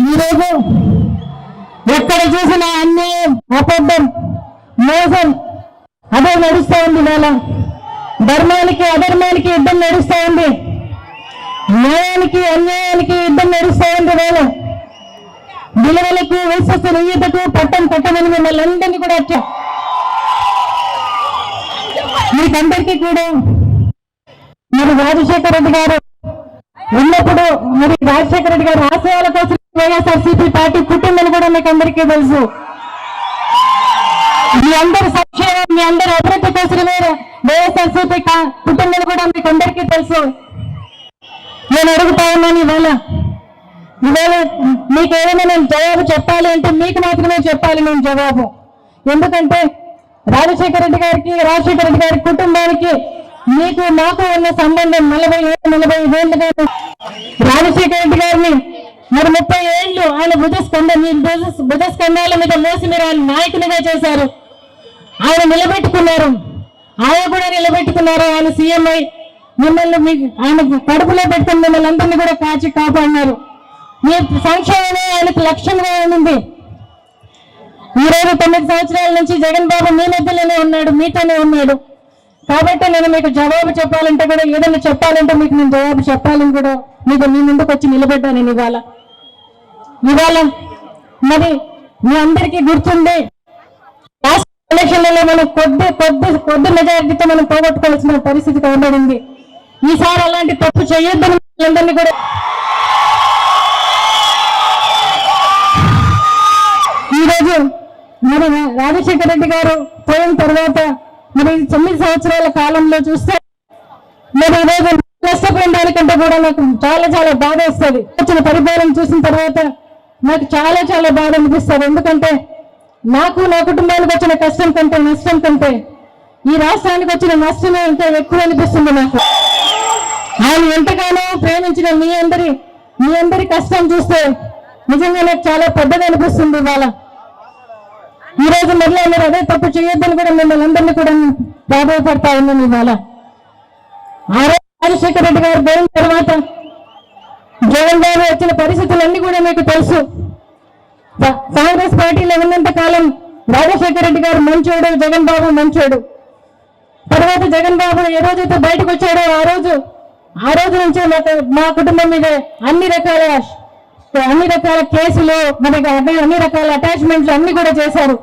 ఈరోజు ఎక్కడ చూసినా అన్యాయం, అబద్ధం, మోసం అదే నడుస్తూ ఉంది. వేళ ధర్మానికి అధర్మానికి యుద్ధం నడుస్తూ ఉంది. న్యాయానికి అన్యాయానికి యుద్ధం నడుస్తూ ఉంది. వేళ విలువలకు విశ్వసనీయతకు పట్టం కట్టమని మిమ్మల్ని అందరినీ కూడా వచ్చా. మీకందరికీ కూడా మరి రాజశేఖర రెడ్డి గారు ఉన్నప్పుడు మరి రాజశేఖర రెడ్డి గారు ఆశయాల కోసం వైఎస్ఆర్సీపీ పార్టీ పుట్టిందని కూడా మీకు అందరికీ తెలుసు. మీ అందరి సంక్షేమం, మీ అందరి అభివృద్ధి కోసమే వైఎస్ఆర్సీపీ పుట్టిందని కూడా మీకు అందరికీ తెలుసు. నేను అడుగుతా ఉన్నాను ఇవాళ మీకు ఏదైనా నేను జవాబు చెప్పాలి అంటే మీకు మాత్రమే చెప్పాలి నేను జవాబు. ఎందుకంటే రాజశేఖర రెడ్డి గారి కుటుంబానికి మీకు నాకు ఉన్న సంబంధం 40 ఏళ్ళుగా రాజశేఖర రెడ్డి గారిని మరి 30 ఏళ్ళు ఆయన భుజస్కంధాల మీద మోసి మీరు ఆయన నాయకునిగా చేశారు. ఆయన నిలబెట్టుకున్నారు, ఆయన కూడా నిలబెట్టుకున్నారు. ఆయన సీఎం అయి మిమ్మల్ని ఆయన కడుపులో పెట్టుకుని మిమ్మల్ని అందరినీ కూడా కాపాడినారు. మీ సంక్షేమమే ఆయనకు లక్ష్యంగా ఉంది. ఈరోజు 9 సంవత్సరాల నుంచి జగన్ బాబు మీ మధ్యలోనే ఉన్నాడు, మీతోనే ఉన్నాడు. కాబట్టి నేను మీకు జవాబు చెప్పాలంటే కూడా ఏదైనా చెప్పాలంటే మీకు నేను జవాబు చెప్పాలని కూడా మీకు మీ ముందుకు వచ్చి నిలబెట్టాను. నేను ఇవాళ మరి మీ అందరికీ గుర్తుంది, రాష్ట్ర ఎలక్షన్లలో మనం కొద్ది మెజారిటీతో మనం పోగొట్టుకోవాల్సిన పరిస్థితి కనబడింది. ఈసారి అలాంటి తప్పు చేయొద్దని అందరినీ కూడా ఈరోజు మరి రాజశేఖర రెడ్డి గారు పోయిన తర్వాత మరి 9 సంవత్సరాల కాలంలో చూస్తే మరి ఈరోజు నష్టపోయిన దానికంటే కూడా నాకు చాలా చాలా బాధ వస్తుంది. వచ్చిన పరిపాలన చూసిన తర్వాత నాకు చాలా చాలా బాధ అనిపిస్తుంది. ఎందుకంటే నాకు నా కుటుంబానికి వచ్చిన కష్టం కంటే నష్టం కంటే ఈ రాష్ట్రానికి వచ్చిన నష్టమే ఇంకా ఎక్కువ అనిపిస్తుంది నాకు. ఆయన ఎంతగానో ప్రేమించిన మీ అందరి కష్టం చూస్తే నిజంగా నాకు చాలా పెద్దగా అనిపిస్తుంది. ఇవాళ ఈరోజు మళ్ళీ మీరు అదే తప్పు చేయొద్దని కూడా మిమ్మల్ని అందరినీ కూడా బాధపడతా ఉన్నాను. ఇవాళ రాజశేఖర రెడ్డి గారు పోయిన తర్వాత జగన్ బాబు వచ్చిన పరిస్థితులన్నీ కూడా మీకు తెలుసు. కాంగ్రెస్ పార్టీలో ఉన్నంత కాలం రాజశేఖర రెడ్డి గారు మంచోడు, జగన్ బాబు మంచోడు. తర్వాత జగన్ బాబు ఏ రోజైతే బయటకు వచ్చాడో ఆ రోజు నుంచే మా కుటుంబం మీద అన్ని రకాల కేసులు, మనకి అన్ని రకాల అటాచ్మెంట్లు అన్ని కూడా చేశారు.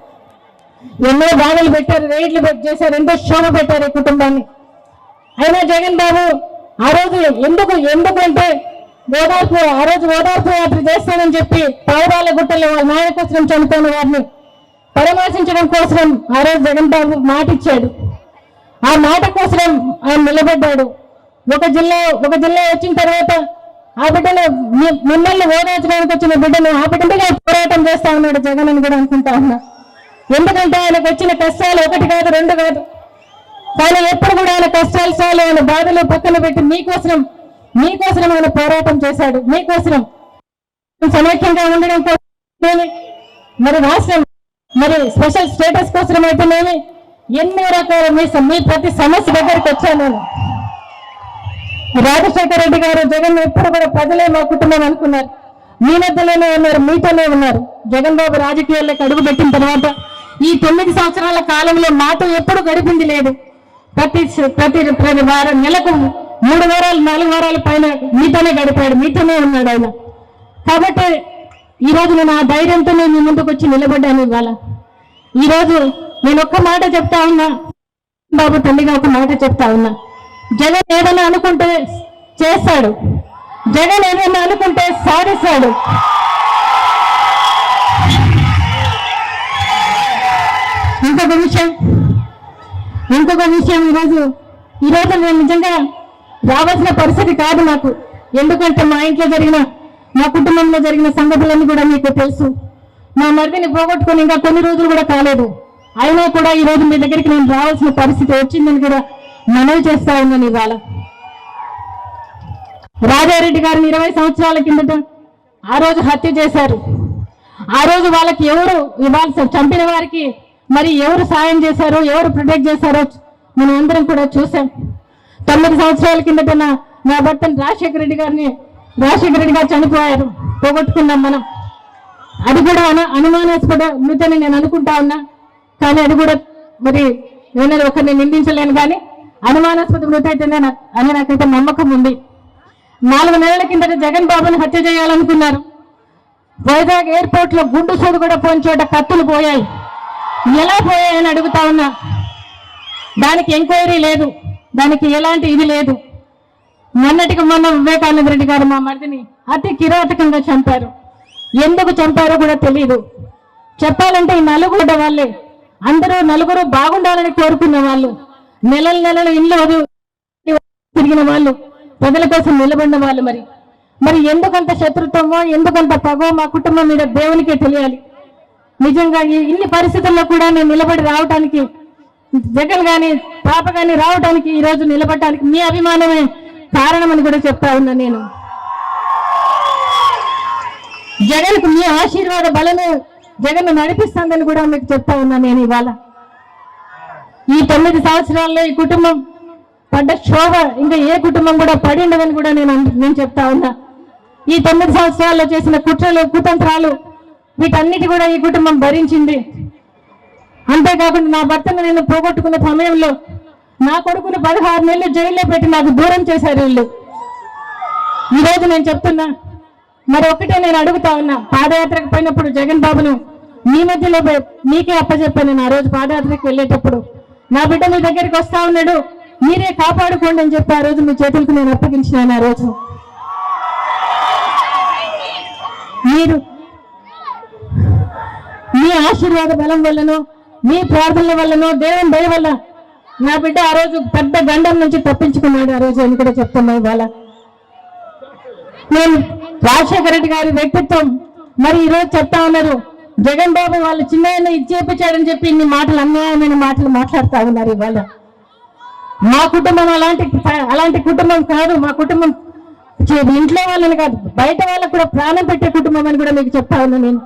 ఎన్నో బాధలు పెట్టారు, రైడ్లు చేశారు, ఎంతో శ్రమ పెట్టారు ఈ కుటుంబాన్ని. అయినా జగన్ బాబు ఆ రోజు ఎందుకంటే ఓదార్పు యాత్ర చేస్తానని చెప్పి పావురాల గుట్టలో వాళ్ళ నాయన కోసం చనిపోయిన వారిని పరామర్శించడం కోసం ఆ రోజు జగన్ బాబు మాట ఇచ్చాడు. ఆ మాట కోసం ఆయన నిలబడ్డాడు. ఒక జిల్లా వచ్చిన తర్వాత ఆ బిడ్డను మిమ్మల్ని ఓదార్చడానికి వచ్చిన బిడ్డను ఆ బిడ్డగా పోరాటం చేస్తా ఉన్నాడు జగన్ అని కూడా అనుకుంటా ఉన్నా. ఎందుకంటే ఆయనకు వచ్చిన కష్టాలు 1 కాదు 2 కాదు, కానీ ఎప్పుడు కూడా ఆయన కష్టాలు చాలు, ఆయన బాధలు పక్కన పెట్టి మీకోసం ఆయన పోరాటం చేశాడు. మీకోసం సమైక్యంగా ఉండడం కోసం, మరి రాష్ట్రం మరి స్పెషల్ స్టేటస్ కోసం అయితేనేమి ఎన్నో రకాల మీ ప్రతి సమస్య దగ్గరికి వచ్చాను నేను. రాజశేఖర రెడ్డి గారు జగన్ ఎప్పుడు కూడా ప్రజలే మా కుటుంబం అనుకున్నారు. మీ మధ్యలోనే ఉన్నారు, మీతోనే ఉన్నారు. జగన్ బాబు రాజకీయాల్లోకి అడుగు పెట్టిన తర్వాత ఈ 9 సంవత్సరాల కాలంలో మాతో ఎప్పుడు గడిపింది లేదు. ప్రతి వారం నెలకు 3 వారాలు 4 వారాల పైన మీతోనే గడిపాడు, మీతోనే ఉన్నాడు ఆయన. కాబట్టి ఈరోజు నేను ఆ ధైర్యంతోనే మీ ముందుకు వచ్చి నిలబడ్డాను. ఇవాళ ఈరోజు నేను ఒక్క మాట చెప్తా ఉన్నా, బాబు తల్లిగా ఒక మాట చెప్తా ఉన్నా. జగన్ ఏదైనా అనుకుంటే చేస్తాడు, జగన్ ఏదైనా అనుకుంటే సాధిస్తాడు. ఇంకొక విషయం ఈరోజు నేను నిజంగా రావాల్సిన పరిస్థితి కాదు నాకు. ఎందుకంటే మా కుటుంబంలో జరిగిన సంగతులన్నీ కూడా మీకు తెలుసు. మా మరిదిని పోగొట్టుకొని ఇంకా కొన్ని రోజులు కూడా కాలేదు. అయినా కూడా ఈరోజు మీ దగ్గరికి నేను రావాల్సిన పరిస్థితి వచ్చిందని కూడా మనవి చేస్తా ఉన్నాను. ఇవాళ రాజారెడ్డి గారిని 20 సంవత్సరాల కిందట ఆ రోజు హత్య చేశారు. ఆ రోజు వాళ్ళకి ఎవరు ఇవాళ చంపిన వారికి మరి ఎవరు సాయం చేశారో, ఎవరు ప్రొటెక్ట్ చేశారో మనం అందరం కూడా చూసాం. 9 సంవత్సరాల కిందట నా భర్తను రాజశేఖర రెడ్డి గారు చనిపోయారు, పోగొట్టుకున్నాం మనం. అది కూడా అనుమానాస్పద మృతి అని నేను అనుకుంటా ఉన్నా. కానీ అది కూడా మరి నేను ఒకరిని నిందించలేను, కానీ అనుమానాస్పద మృతి అయితే అని నాకైతే నమ్మకం ఉంది. 4 నెలల కిందట జగన్ బాబుని హత్య చేయాలనుకున్నారు. వైజాగ్ ఎయిర్పోర్ట్ లో గుండు సోదు కూడా పోయిన చోట కత్తులు పోయాయి. ఎలా పోయాయని అడుగుతా ఉన్నా. దానికి ఎంక్వైరీ లేదు, దానికి ఎలాంటి ఇది లేదు. మొన్నటికి మొన్న వివేకానంద రెడ్డి గారు మా మరిదిని అతి కిరాతకంగా చంపారు. ఎందుకు చంపారో కూడా తెలియదు. చెప్పాలంటే ఈ నలుగురు వాళ్ళే, అందరూ నలుగురు బాగుండాలని కోరుకున్న వాళ్ళు, నెలలు ఇల్లు తిరిగిన వాళ్ళు, ప్రజల కోసం నిలబడిన వాళ్ళు. మరి ఎందుకంత శత్రుత్వమో ఎందుకంత పగో మా కుటుంబం మీద దేవునికే తెలియాలి. నిజంగా ఇన్ని పరిస్థితుల్లో కూడా నేను నిలబడి రావడానికి, జగన్ గాని పాప గాని రావడానికి, ఈ రోజు నిలబడటానికి మీ అభిమానమే కారణమని కూడా చెప్తా ఉన్నా. నేను జగన్కు మీ ఆశీర్వాద బలమే జగన్ నడిపిస్తుందని కూడా మీకు చెప్తా ఉన్నా. నేను ఇవాళ ఈ 9 సంవత్సరాల్లో ఈ కుటుంబం పడ్డ శోభ ఇంకా ఏ కుటుంబం కూడా పడి ఉండదని కూడా నేను చెప్తా ఉన్నా. ఈ 9 సంవత్సరాల్లో చేసిన కుట్రలు కుతంత్రాలు వీటన్నిటి కూడా ఈ కుటుంబం భరించింది. అంతేకాకుండా నా భర్తను నేను పోగొట్టుకున్న సమయంలో నా కొడుకును 16 నెలలు జైల్లో పెట్టి నాకు దూరం చేశారు వీళ్ళు. ఈరోజు నేను చెప్తున్నా, మరి ఒక్కటే నేను అడుగుతా ఉన్నా. పాదయాత్రకు పోయినప్పుడు జగన్ బాబును మీ మధ్యలో మీకే అప్పచెప్పాను. నేను ఆ రోజు పాదయాత్రకు వెళ్ళేటప్పుడు నా బిడ్డ మీ దగ్గరికి వస్తా ఉన్నాడు, మీరే కాపాడుకోండి అని చెప్పి ఆ రోజు మీ చేతులకు నేను అప్పగించినాను. ఆ రోజు మీరు మీ ఆశీర్వాద బలం వల్లనో మీ ప్రార్థనల వల్లనో దేవుని దయ వల్ల నా బిడ్డ ఆ రోజు పెద్ద గండం నుంచి తప్పించుకున్నాడు. ఆ రోజు అని కూడా చెప్తున్నా. ఇవాళ నేను రాజశేఖర రెడ్డి గారి వ్యక్తిత్వం మరి ఈరోజు చెప్తా ఉన్నారు. జగన్ బాబు వాళ్ళు చిన్న ఇచ్చేపించాడని చెప్పి ఇన్ని మాటలు, అన్యాయమైన మాటలు మాట్లాడుతూ ఉన్నారు. ఇవాళ మా కుటుంబం అలాంటి కుటుంబం కాదు. మా కుటుంబం ఇంట్లో వాళ్ళని కాదు, బయట వాళ్ళకు కూడా ప్రాణం పెట్టే కుటుంబం అని కూడా మీకు చెప్తా ఉన్నా. నేను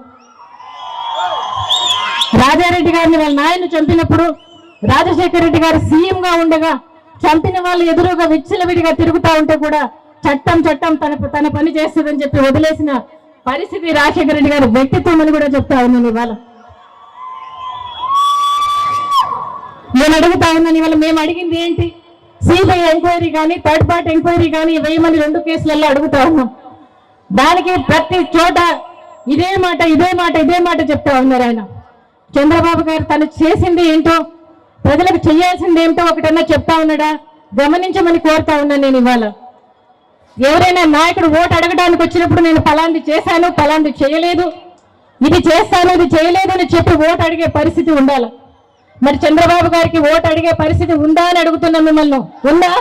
రాజారెడ్డి గారిని వాళ్ళ నాయన చంపినప్పుడు రాజశేఖర రెడ్డి గారు సీఎం గా ఉండగా చంపిన వాళ్ళు ఎదురుగా విచ్చలవిడిగా తిరుగుతా ఉంటే కూడా చట్టం తన పని చేస్తుందని చెప్పి వదిలేసిన పరిస్థితి రాజశేఖర రెడ్డి గారి వ్యక్తిత్వం అని కూడా చెప్తా ఉన్నాను. ఇవాళ నేను అడుగుతా ఉన్నాను, ఇవాళ మేము అడిగింది ఏంటి? సిబిఐ ఎంక్వైరీ కానీ థర్డ్ పార్టీ ఎంక్వైరీ కానీ వేయమని 2 కేసులలో అడుగుతా ఉన్నాం. దానికి ప్రతి చోట ఇదే మాట చెప్తా ఉన్నారు. ఆయన చంద్రబాబు గారు తను చేసింది ఏంటో, ప్రజలకు చేయాల్సింది ఏమిటో ఒకటన్నా చెప్తా ఉన్నాడా? గమనించమని కోరుతా ఉన్నాను. నేను ఇవాళ ఎవరైనా నాయకుడు ఓటు అడగడానికి వచ్చినప్పుడు నేను ఫలాంది చేశాను, ఫలాంది చేయలేదు, ఇది చేస్తాను, ఇది చేయలేదు అని చెప్పి ఓటు అడిగే పరిస్థితి ఉండాలి. మరి చంద్రబాబు గారికి ఓటు అడిగే పరిస్థితి ఉందా అని అడుగుతున్నాం మిమ్మల్ని. ఉందా?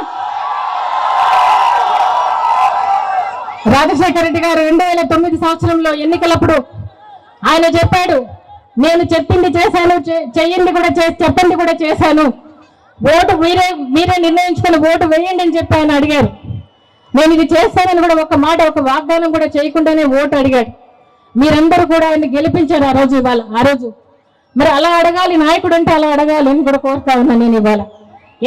రాజశేఖర రెడ్డి గారు 2009 సంవత్సరంలో ఎన్నికలప్పుడు ఆయన చెప్పాడు, నేను చెప్పింది చేశాను, చెయ్యింది కూడా చెప్పండి కూడా చేశాను, ఓటు మీరే నిర్ణయించుకుని ఓటు వేయండి అని చెప్పి ఆయన అడిగారు. నేను ఇది చేస్తానని కూడా ఒక వాగ్దానం కూడా చేయకుండానే ఓటు అడిగాడు. మీరందరూ కూడా ఆయన గెలిపించారు ఆ రోజు. ఇవాళ ఆ రోజు మరి అలా అడగాలి, నాయకుడు అంటే అలా అడగాలి అని కూడా కోరుతా ఉన్నా నేను. ఇవాళ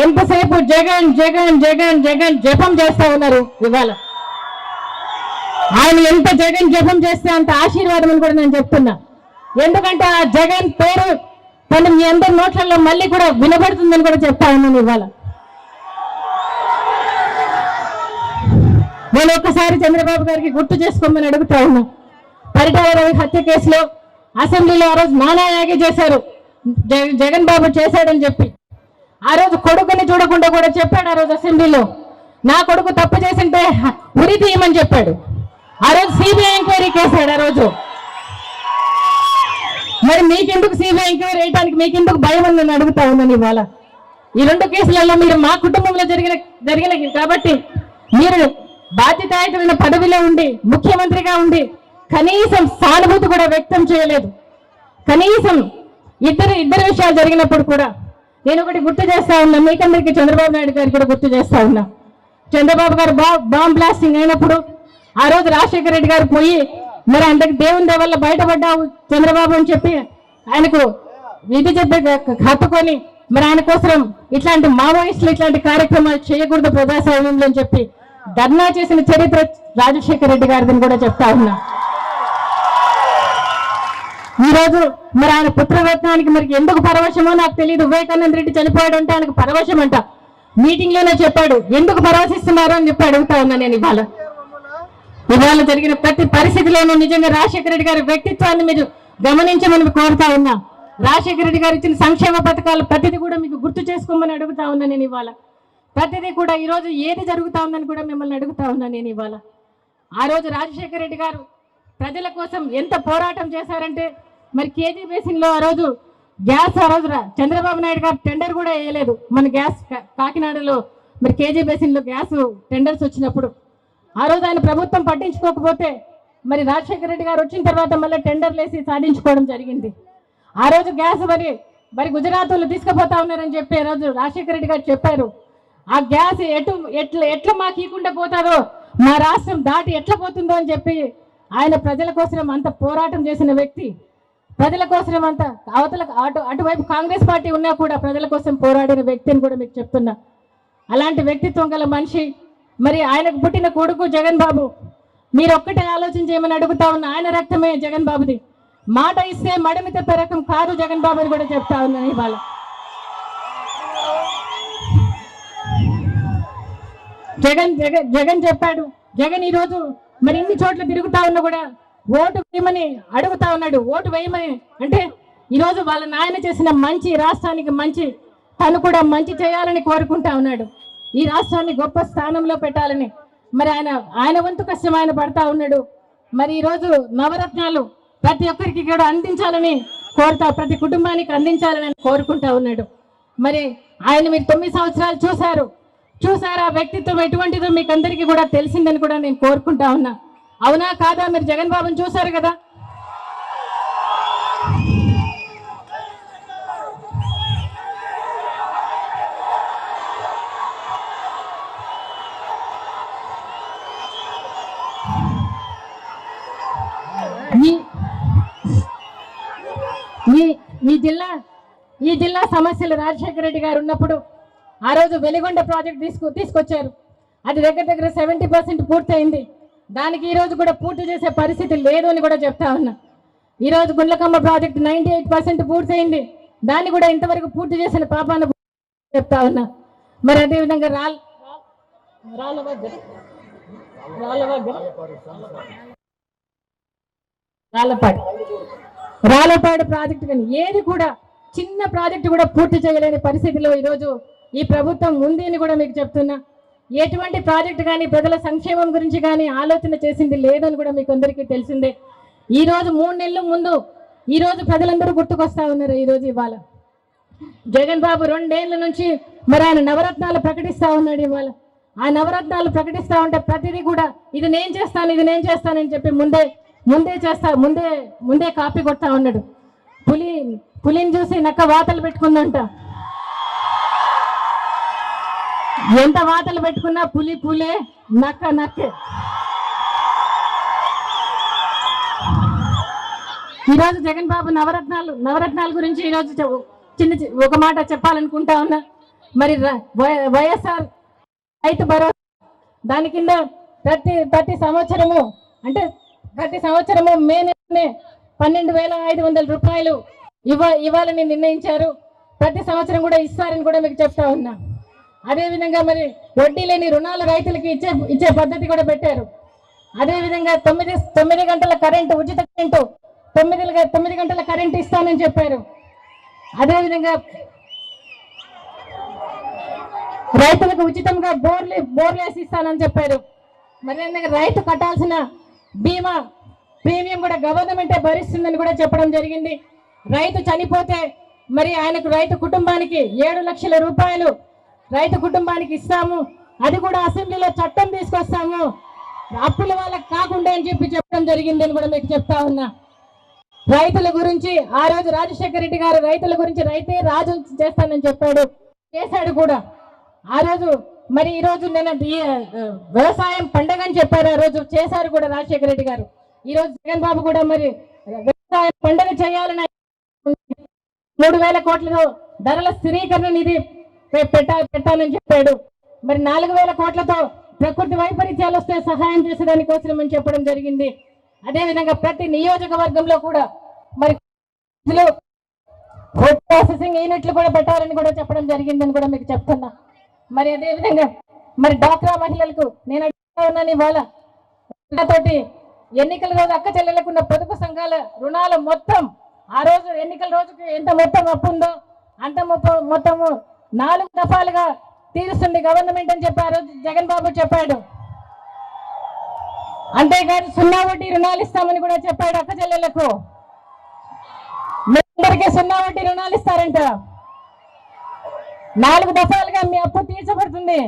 ఎంతసేపు జగన్ జగన్ జగన్ జగన్ జపం చేస్తా ఉన్నారు. ఇవాళ ఆయన ఎంత జగన్ జపం చేస్తే అంత ఆశీర్వాదం అని కూడా నేను చెప్తున్నా. ఎందుకంటే ఆ జగన్ పేరు తను మీ అందరి నోట్లలో మళ్ళీ కూడా వినబడుతుందని కూడా చెప్తా ఉన్నాను. ఇవాళ నేను ఒక్కసారి చంద్రబాబు గారికి గుర్తు చేసుకోమని అడుగుతా ఉన్నా. పరిటాల రవి హత్య కేసులో అసెంబ్లీలో ఆ రోజు నానాయాగి చేశారు, జగన్ బాబు చేశాడని చెప్పి. ఆ రోజు కొడుకుని చూడకుండా కూడా చెప్పాడు. ఆ రోజు అసెంబ్లీలో నా కొడుకు తప్పు చేసింటే ఉరి తీయమని చెప్పాడు. ఆ రోజు సిబిఐ ఎంక్వైరీ కేసాడు. ఆ రోజు మరి మీకెందుకు సిబిఐ ఎంక్వైరీ వేయడానికి మీకెందుకు భయం అని నేను అడుగుతా ఉన్నాను. ఇవాళ ఈ 2 కేసులలో మీరు మా కుటుంబంలో జరిగిన కాబట్టి మీరు బాధ్యతాయుతమైన పదవిలో ఉండి ముఖ్యమంత్రిగా ఉండి కనీసం సానుభూతి కూడా వ్యక్తం చేయలేదు. కనీసం ఇద్దరు విషయాలు జరిగినప్పుడు కూడా నేను ఒకటి గుర్తు చేస్తా ఉన్నా, మీకందరికీ చంద్రబాబు నాయుడు గారికి కూడా గుర్తు చేస్తా ఉన్నా. చంద్రబాబు గారు బాంబ్ బ్లాస్టింగ్ అయినప్పుడు ఆ రోజు రాజశేఖర రెడ్డి గారు పోయి మరి అందరికి దేవుని దేవల్ల బయటపడ్డావు చంద్రబాబు అని చెప్పి ఆయనకు విధి చెప్పి హత్తుకొని మరి ఆయన కోసం ఇట్లాంటి మావోయిస్టులు ఇట్లాంటి కార్యక్రమాలు చేయకూడదు ప్రజాస్వామ్యంలో అని చెప్పి ధర్నా చేసిన చరిత్ర రాజశేఖర రెడ్డి గారిని కూడా చెప్తా ఉన్నా. ఈ రోజు మరి ఆయన పుత్రరత్నానికి మరి ఎందుకు పరవశమో నాకు తెలియదు. వివేకానంద రెడ్డి చనిపోయాడు అంటే ఆయనకు పరవశం అంట. మీటింగ్ లోనే చెప్పాడు. ఎందుకు పరవశిస్తున్నారు అని చెప్పి అడుగుతా ఉన్నా నేను. ఇవాళ జరిగిన ప్రతి పరిస్థితిలోనూ నిజంగా రాజశేఖర రెడ్డి గారి వ్యక్తిత్వాన్ని మీరు గమనించమని కోరుతా ఉన్నా. రాజశేఖర రెడ్డి గారు ఇచ్చిన సంక్షేమ పథకాలు ప్రతిదీ కూడా మీకు గుర్తు చేసుకోమని అడుగుతా ఉన్నా నేను. ఇవాళ ప్రతిదీ కూడా ఈ రోజు ఏది జరుగుతా ఉందని కూడా మిమ్మల్ని అడుగుతా ఉన్నా నేను. ఇవాళ ఆ రోజు రాజశేఖర రెడ్డి గారు ప్రజల కోసం ఎంత పోరాటం చేశారంటే మరి కేజీ బేసిన్ లో ఆ రోజు గ్యాస్ చంద్రబాబు నాయుడు గారు టెండర్ కూడా వేయలేదు. మన గ్యాస్ కాకినాడలో మరి కేజీ బేసిన్ లో గ్యాస్ టెండర్స్ వచ్చినప్పుడు ఆ రోజు ఆయన ప్రభుత్వం పట్టించుకోకపోతే మరి రాజశేఖర రెడ్డి గారు వచ్చిన తర్వాత మళ్ళీ టెండర్లు వేసి సాధించుకోవడం జరిగింది. ఆ రోజు గ్యాస్ మరి గుజరాత్ వాళ్ళు తీసుకుపోతా ఉన్నారని చెప్పి ఆ రోజు రాజశేఖర రెడ్డి గారు చెప్పారు. ఆ గ్యాస్ ఎట్లా మాకు ఇవ్వకుండా పోతారో, మా రాష్ట్రం దాటి ఎట్లా పోతుందో అని చెప్పి ఆయన ప్రజల కోసం అంత పోరాటం చేసిన వ్యక్తి. ప్రజల కోసం అంత అటువైపు కాంగ్రెస్ పార్టీ ఉన్నా కూడా ప్రజల కోసం పోరాడిన వ్యక్తి అని కూడా మీకు చెప్తున్నా. అలాంటి వ్యక్తిత్వం గల మనిషి. మరి ఆయనకు పుట్టిన కొడుకు జగన్ బాబు. మీరు ఒక్కటే ఆలోచన చేయమని అడుగుతా ఉన్న. ఆయన రక్తమే జగన్ బాబుది. మాట ఇస్తే మడమి తెప్పే రకం కాదు జగన్ బాబు అని కూడా చెప్తా ఉన్నాను. ఇవాళ జగన్ చెప్పాడు. జగన్ ఈరోజు మరి ఇన్ని చోట్ల తిరుగుతా ఉన్నా కూడా ఓటు వేయమని అడుగుతా ఉన్నాడు. ఓటు వేయమని అంటే ఈరోజు వాళ్ళ నాయన చేసిన మంచి, రాష్ట్రానికి మంచి, తను కూడా మంచి చేయాలని కోరుకుంటా ఉన్నాడు. ఈ రాష్ట్రాన్ని గొప్ప స్థానంలో పెట్టాలని మరి ఆయన వంతు కష్టం ఆయన పడతా ఉన్నాడు. మరి ఈరోజు నవరత్నాలు ప్రతి ఒక్కరికి కూడా అందించాలని ప్రతి కుటుంబానికి అందించాలని కోరుకుంటా ఉన్నాడు. మరి ఆయన మీరు 9 సంవత్సరాలు చూసారు. ఆ వ్యక్తిత్వం ఎటువంటిదో మీకు అందరికీ కూడా తెలిసిందని కూడా నేను కోరుకుంటా ఉన్నా. అవునా కాదా? మీరు జగన్ బాబుని చూశారు కదా. ఈ జిల్లా సమస్యలు రాజశేఖర రెడ్డి గారు ఉన్నప్పుడు ఆ రోజు వెలిగొండ ప్రాజెక్ట్ తీసుకొచ్చారు. అది దగ్గర 70% పూర్తయింది. దానికి ఈ రోజు కూడా పూర్తి చేసే పరిస్థితి లేదు అని కూడా చెప్తా ఉన్నా. ఈ రోజు గుండ్లకమ్మ ప్రాజెక్ట్ 98% పూర్తయింది. దాన్ని కూడా ఇంతవరకు పూర్తి చేసిన పాపాన చెప్తా ఉన్నా. మరి అదేవిధంగా రాళ్ళపాడు ప్రాజెక్టు కానీ ఏది కూడా చిన్న ప్రాజెక్టు కూడా పూర్తి చేయలేని పరిస్థితిలో ఈరోజు ఈ ప్రభుత్వం ఉంది అని కూడా మీకు చెప్తున్నా. ఎటువంటి ప్రాజెక్టు కానీ ప్రజల సంక్షేమం గురించి కానీ ఆలోచన చేసింది లేదని కూడా మీకు అందరికీ తెలిసిందే. ఈరోజు 3 నెలల ముందు ఈరోజు ప్రజలందరూ గుర్తుకొస్తా ఉన్నారు. ఈరోజు ఇవాళ జగన్ బాబు 2 ఏళ్ల నుంచి మరి ఆయన నవరత్నాలు ప్రకటిస్తా ఉన్నాడు. ఇవాళ ఆ నవరత్నాలు ప్రకటిస్తా ఉంటే ప్రతిదీ కూడా ఇది నేను చేస్తానని చెప్పి ముందే కాపీ కొడతా ఉన్నాడు. పులిని చూసి నక్క వాతలు పెట్టుకుందంట. ఎంత వాతలు పెట్టుకున్నా పులే, నక్కే. ఈరోజు జగన్ బాబు నవరత్నాల గురించి ఈరోజు ఒక మాట చెప్పాలనుకుంటా ఉన్నా. మరి వైఎస్ఆర్ రైతు భరోసా దాని కింద ప్రతి సంవత్సరము మే నెలనే 12,500 రూపాయలు ఇవ్వాలని నిర్ణయించారు. ప్రతి సంవత్సరం కూడా ఇస్తారని కూడా మీకు చెప్తా ఉన్నా. అదేవిధంగా మరి వడ్డీ లేని రుణాలు రైతులకి ఇచ్చే పద్ధతి కూడా పెట్టారు. అదేవిధంగా 9 గంటల కరెంటు, ఉచిత కరెంటు, 9 గంటల కరెంటు ఇస్తానని చెప్పారు. అదేవిధంగా రైతులకు ఉచితంగా బోర్లేసి ఇస్తానని చెప్పారు. మరి రైతు కట్టాల్సిన బీమా ప్రీమియం కూడా గవర్నమెంటే భరిస్తుందని కూడా చెప్పడం జరిగింది. రైతు చనిపోతే మరి రైతు కుటుంబానికి 7 లక్షల రూపాయలు రైతు కుటుంబానికి ఇస్తాము. అది కూడా అసెంబ్లీలో చట్టం తీసుకొస్తాము, అప్పుల వాళ్ళకి కాకుండా అని చెప్పడం జరిగింది అని కూడా మీకు చెప్తా ఉన్నా. రైతుల గురించి ఆ రోజు రాజశేఖర రెడ్డి గారు రైతుల గురించి రైతే రాజు చేస్తానని చేశాడు కూడా ఆ రోజు. మరి ఈ రోజు నేను వ్యవసాయం పండగ అని చెప్పారు, ఆ రోజు చేశారు కూడా రాజశేఖర రెడ్డి గారు. ఈ రోజు జగన్ బాబు కూడా మరి వ్యవసాయ పండగ చేయాలని 3,000 కోట్లతో ధరల స్థిరీకరణ నిధి పెట్టాలని చెప్పాడు. మరి 4,000 కోట్లతో ప్రకృతి వైపరీత్యాలు వస్తే సహాయం చేసేదానికోసం అని చెప్పడం జరిగింది. అదేవిధంగా ప్రతి నియోజకవర్గంలో కూడా మరి ఫుడ్ ప్రాసెసింగ్ యూనిట్లు కూడా పెట్టాలని కూడా చెప్పడం జరిగిందని కూడా మీకు చెప్తున్నా. మరి అదేవిధంగా మరి డాక్రా మహిళలకు నేను అడుగుతా ఉన్నాను ఇవాళ తోటి ఎన్నికల రోజు అక్క చెల్లెలకు ఉన్న పొదుపు సంఘాల రుణాలు మొత్తం ఆ రోజు ఎన్నికల రోజుకి ఎంత మొత్తం అప్పు ఉందో అంత మొత్తము 4 దఫాలుగా తీరుస్తుంది గవర్నమెంట్ అని చెప్పి ఆ రోజు జగన్ బాబు చెప్పాడు. అంతేగాని 0 వడ్డీ రుణాలు ఇస్తామని కూడా చెప్పాడు. అక్క చెల్లెలకు మీ అందరికీ 0 వడ్డీ రుణాలు ఇస్తారంట. 4 దఫాలుగా మీ అప్పు తీర్చబడుతుంది.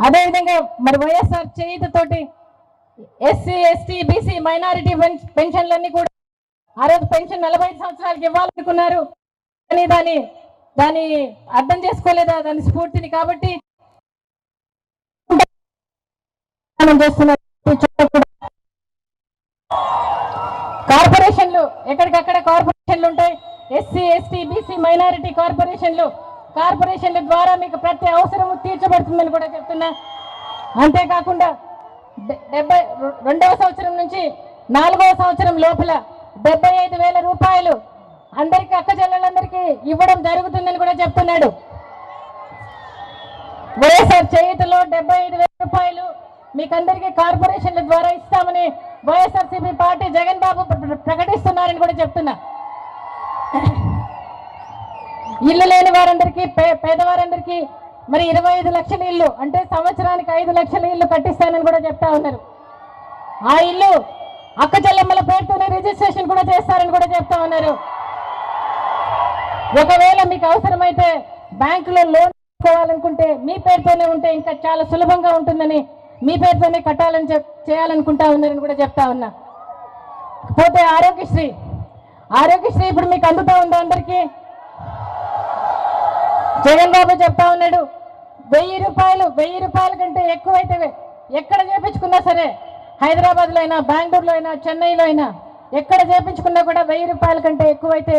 అదేవిధంగా మరి వైఎస్ఆర్ చేయుతతోటి ఎస్సీ ఎస్టీ బీసీ మైనారిటీ పెన్షన్లన్నీ కూడా ఆ రోజు పెన్షన్ 45 సంవత్సరాలకు ఇవ్వాలనుకున్నారు. కానీ దాన్ని అర్థం చేసుకోలేదా దాని స్ఫూర్తిని. కాబట్టి కార్పొరేషన్లు ఎక్కడికక్కడ కార్పొరేషన్లు ఉంటాయి. ఎస్సీ ఎస్టీ బీసీ మైనారిటీ కార్పొరేషన్ల ద్వారా మీకు ప్రతి అవసరము తీర్చబడుతుందని కూడా చెప్తున్నా. అంతేకాకుండా 72వ సంవత్సరం నుంచి 4వ సంవత్సరం లోపల 75,000 రూపాయలు అందరికీ అక్క చెల్లెళ్ళందరికీ ఇవ్వడం జరుగుతుందని కూడా చెప్తున్నాడు. వైఎస్ఆర్ చేయుతలో 75,000 రూపాయలు మీకందరికీ కార్పొరేషన్ల ద్వారా ఇస్తామని వైఎస్ఆర్సీపీ పార్టీ జగన్ బాబు ప్రకటిస్తున్నారని కూడా చెప్తున్నా. ఇల్లు లేని వారందరికీ పేదవారందరికీ మరి 25 లక్షల ఇల్లు అంటే సంవత్సరానికి 5 లక్షల ఇల్లు కట్టిస్తానని కూడా చెప్తా ఉన్నారు. ఆ ఇల్లు అక్క చెల్లెమ్మల పేరుతోనే రిజిస్ట్రేషన్ కూడా చేస్తారని కూడా చెప్తా ఉన్నారు. ఒకవేళ మీకు అవసరమైతే బ్యాంకులో లోన్ తీసుకోవాలనుకుంటే మీ పేరుతోనే ఉంటే ఇంకా చాలా సులభంగా ఉంటుందని మీ పేరుతోనే కట్టాలని చేయాలనుకుంటా ఉన్నారని కూడా చెప్తా ఉన్నా. పోతే ఆరోగ్యశ్రీ ఇప్పుడు మీకు అందుతా ఉందా అందరికీ? జగన్ బాబు చెప్తా ఉన్నాడు 1000 రూపాయల కంటే ఎక్కువైతే ఎక్కడ చేపించుకున్నా సరే, హైదరాబాద్లో అయినా బెంగళూరులో అయినా చెన్నైలో అయినా ఎక్కడ చేపించుకున్నా కూడా 1000 రూపాయల కంటే ఎక్కువైతే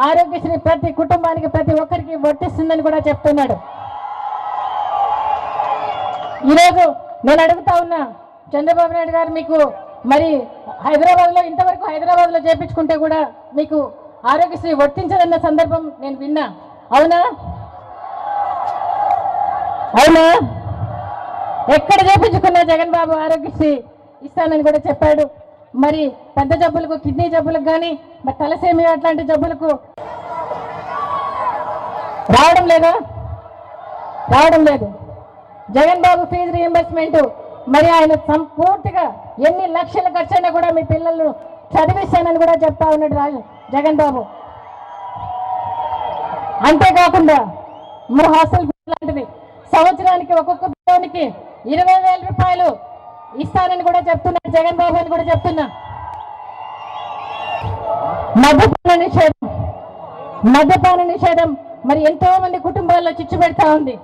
ఆరోగ్యశ్రీ ప్రతి కుటుంబానికి ప్రతి ఒక్కరికి వర్తిస్తుందని కూడా చెప్తున్నాడు. ఈరోజు నేను అడుగుతా ఉన్నా చంద్రబాబు నాయుడు గారు, మీకు మరి ఇంతవరకు హైదరాబాద్లో చేపించుకుంటే కూడా మీకు ఆరోగ్యశ్రీ వర్తించదన్న సందర్భం నేను విన్నా. అవునా? ఎక్కడ చేపించుకున్నా జగన్ బాబు ఆరోగ్యశ్రీ ఇస్తానని కూడా చెప్పాడు. మరి పెద్ద జబ్బులకు, కిడ్నీ జబ్బులకు కానీ మరి తలసేమియా అట్లాంటి జబ్బులకు రావడం లేదు. జగన్ బాబు ఫీజు రీఎంబర్స్మెంట్ మరి ఆయన పూర్తిగా ఎన్ని లక్షల ఖర్చైనా కూడా మీ పిల్లలు చదివిస్తానని కూడా చెప్తా ఉన్నాడు జగన్ బాబు. అంతేకాకుండా మా హాస్టల్ లాంటిది సంవత్సరానికి ఒక్కొక్క పిల్లనికి 20,000 రూపాయలు ఇస్తానని కూడా చెప్తున్నాడు జగన్ బాబు అని కూడా చెప్తున్నా. మద్యపాన నిషేధం మరి ఎంతో మంది కుటుంబాల్లో చిచ్చు పెడతా ఉంది.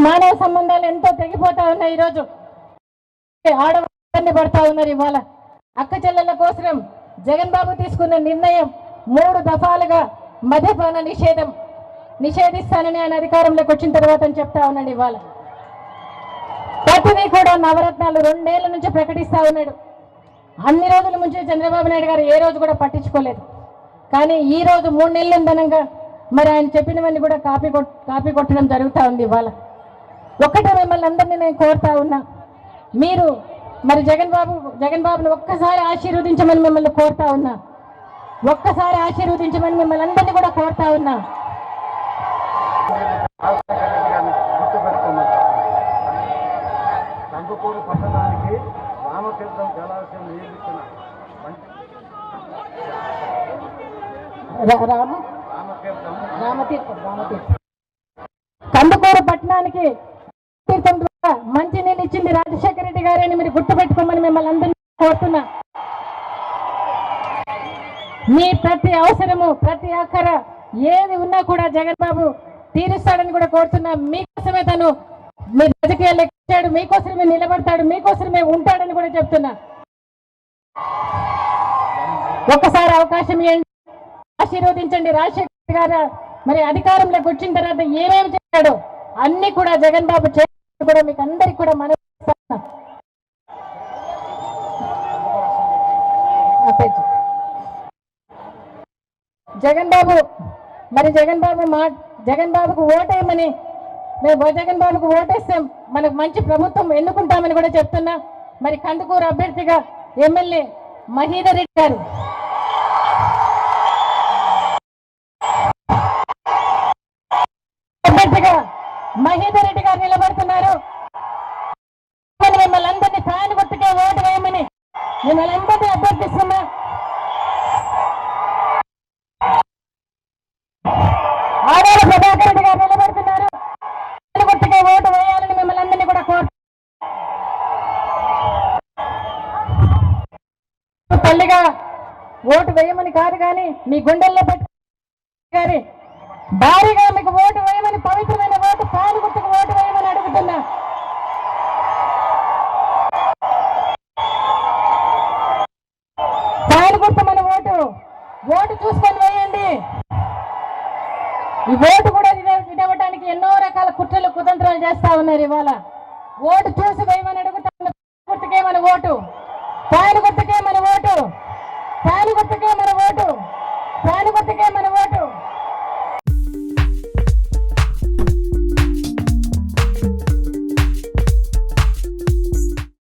మానవ సంబంధాలు ఎంతో తెగిపోతా ఉన్నాయి. ఈరోజు ఆడవాళ్ళు పడతా ఉన్నారు. ఇవాళ అక్క చెల్లెల కోసం జగన్ బాబు తీసుకున్న నిర్ణయం 3 దఫాలుగా మద్యపాన నిషేధిస్తానని ఆయన అధికారంలోకి వచ్చిన తర్వాత అని చెప్తా ఉన్నాడు. ఇవాళ ప్రతిదీ కూడా నవరత్నాలు 2 ఏళ్ల నుంచి ప్రకటిస్తా ఉన్నాడు. అన్ని రోజుల నుంచి చంద్రబాబు నాయుడు గారు ఏ రోజు కూడా పట్టించుకోలేదు. కానీ ఈ రోజు 3 నెలల ధనంగా మరి ఆయన చెప్పినవన్నీ కూడా కాపీ కొట్టడం జరుగుతూ ఉంది. ఇవాళ ఒక్కటే మిమ్మల్ని అందరినీ నేను కోరుతా ఉన్నా, మీరు మరి జగన్ బాబుని ఒక్కసారి ఆశీర్వదించమని మిమ్మల్ని కోరుతా ఉన్నా. ఒక్కసారి ఆశీర్వదించమని మిమ్మల్ని అందరినీ కూడా కోరుతా ఉన్నా. కందుకూరు పట్టణానికి తీర్థం ద్వారా మంచి నీళ్ళు ఇచ్చింది రాజశేఖర రెడ్డి గారని మీరు గుర్తుపెట్టుకోమని మిమ్మల్ని అందరినీ కోరుతున్నా. మీ ప్రతి అవసరము ప్రతి అక్కర ఏది ఉన్నా కూడా జగన్ బాబు తీరుస్తాడని కూడా కోరుతున్నా. మీకోసమే తను మీ రాజకీయాల్లో ఎక్కాడు, మీకోసమే నిలబడతాడు, మీకోసమే ఉంటాడని కూడా చెప్తున్నా. ఒక్కసారి అవకాశం ఇవ్వండి, ఆశీర్వదించండి. రాజశేఖర్ గారు మరి అధికారంలోకి వచ్చిన తర్వాత ఏమేమి చేశాడో అన్ని కూడా జగన్ బాబు చేసి కూడా మీకు అందరికి కూడా మనం జగన్ బాబుకు ఓటేయమని మేము జగన్ బాబుకు ఓటేస్తాం, మనకు మంచి ప్రభుత్వం ఎన్నుకుంటామని కూడా చెప్తున్నా. మరి కందుకూరు అభ్యర్థిగా ఎమ్మెల్యే మహీధర్ రెడ్డి గారు నిలబడుతున్నారు. మిమ్మల్ని అందరినీ ఫ్యాన్ గుర్తుకే ఓటు వేయమని మిమ్మల్ని అందరినీ అభ్యర్థిస్తున్నా. ఆడాల ప్రభాకర్ రెడ్డి గారు నిలబడుతున్నారు. ఫ్యాన్ గుర్తుకే ఓటు వేయాలని మిమ్మల్ని అందరినీ కూడా తల్లిగా ఓటు వేయమని కాదు కానీ మీ గుండెల్లో పెట్టి భారీగా మీకు ఓటు వేయమని, పవిత్రమైన ఓటు ఫ్యాన్ గుర్తుకు ఓటు వేయమని అడుగుతున్నా. ఫ్యాన్ గుర్తు మన ఓటు చూసుకొని వేయండి. ఈ ఓటు కూడా ఇవ్వడానికి ఎన్నో రకాల కుట్రలు కుతంత్రాలు చేస్తా ఉన్నారు. ఇవాళ ఓటు చూసి వేయమని అడుగుతాను. గుర్తుకే మన ఓటు, ఫ్యాన్ గుర్తుకే మన ఓటు, ఫ్యాన్ గుర్తుకే మన ఓటు, ఫ్యాన్ గుర్తుకే మన ఓటు.